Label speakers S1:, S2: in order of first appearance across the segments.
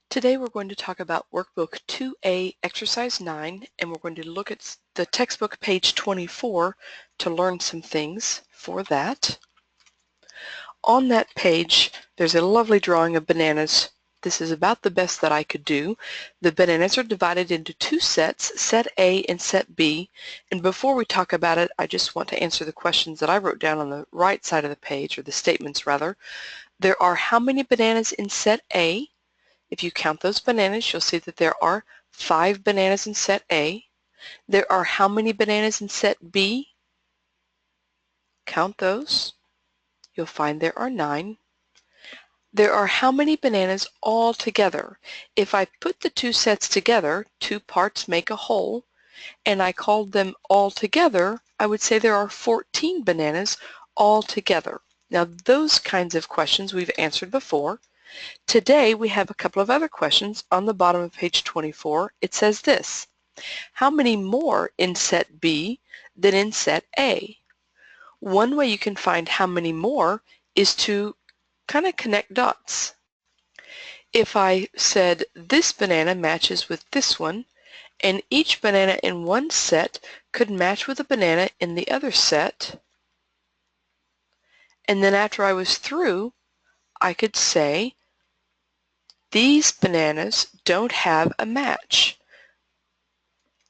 S1: Today we're going to talk about Workbook 2A Exercise 9, and we're going to look at the textbook page 24 to learn some things for that. On that page there's a lovely drawing of bananas. This is about the best that I could do. The bananas are divided into two sets, Set A and Set B, and before we talk about it I just want to answer the questions that I wrote down on the right side of the page, or the statements rather. There are how many bananas in Set A? If you count those bananas, you'll see that there are 5 bananas in set A. There are how many bananas in set B? Count those. You'll find there are 9. There are how many bananas all together? If I put the two sets together, two parts make a whole, and I called them all together, I would say there are 14 bananas all together. Now those kinds of questions we've answered before. Today we have a couple of other questions on the bottom of page 24. It says this: how many more in set B than in set A? One way you can find how many more is to kind of connect dots. If I said this banana matches with this one, and each banana in one set could match with a banana in the other set, and then after I was through I could say these bananas don't have a match.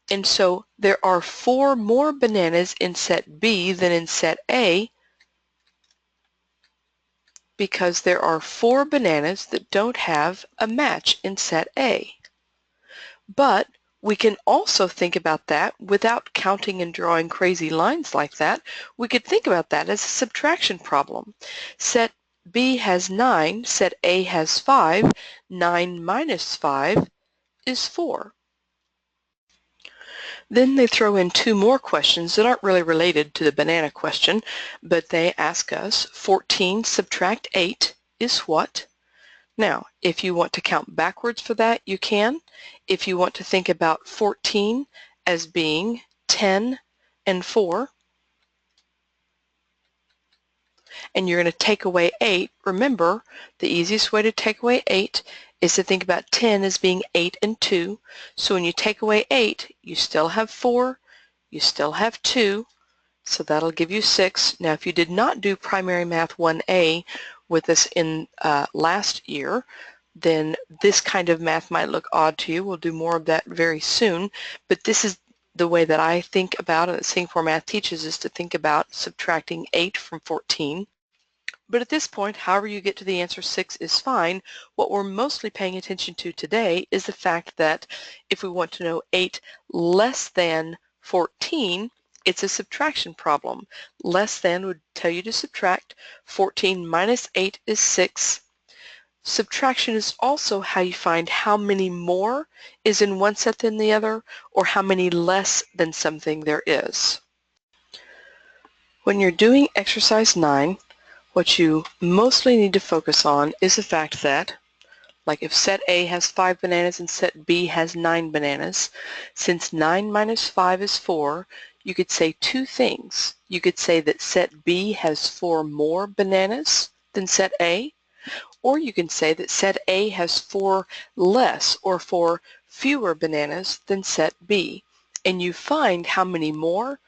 S1: And so there are 4 more bananas in set B than in set A because there are 4 bananas that don't have a match in set A. But we can also think about that without counting and drawing crazy lines like that. We could think about that as a subtraction problem. Set B has 9, set A has 5. 9 minus 5 is 4. Then they throw in 2 more questions that aren't really related to the banana question, but they ask us 14 subtract 8 is what? Now, if you want to count backwards for that, you can. If you want to think about 14 as being 10 and 4, and you're going to take away 8, remember, the easiest way to take away 8 is to think about 10 as being 8 and 2. So when you take away 8, you still have 4, you still have 2, so that'll give you 6. Now if you did not do Primary Math 1A with us in last year, then this kind of math might look odd to you. We'll do more of that very soon, but this is the way that I think about it, that Singapore Math teaches us to think about subtracting 8 from 14. But at this point, however you get to the answer 6 is fine. What we're mostly paying attention to today is the fact that if we want to know 8 less than 14, it's a subtraction problem. Less than would tell you to subtract. 14 minus 8 is 6. Subtraction is also how you find how many more is in one set than the other, or how many less than something there is. When you're doing exercise 9, what you mostly need to focus on is the fact that, like if set A has 5 bananas and set B has 9 bananas, since 9 minus 5 is 4, you could say 2 things. You could say that set B has 4 more bananas than set A, or you can say that set A has 4 less or 4 fewer bananas than set B, and you find how many more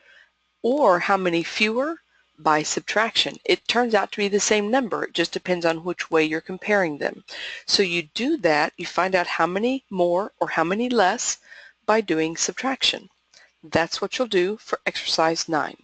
S1: or how many fewer by subtraction. It turns out to be the same number. It just depends on which way you're comparing them. So you do that, you find out how many more or how many less by doing subtraction. That's what you'll do for exercise 9.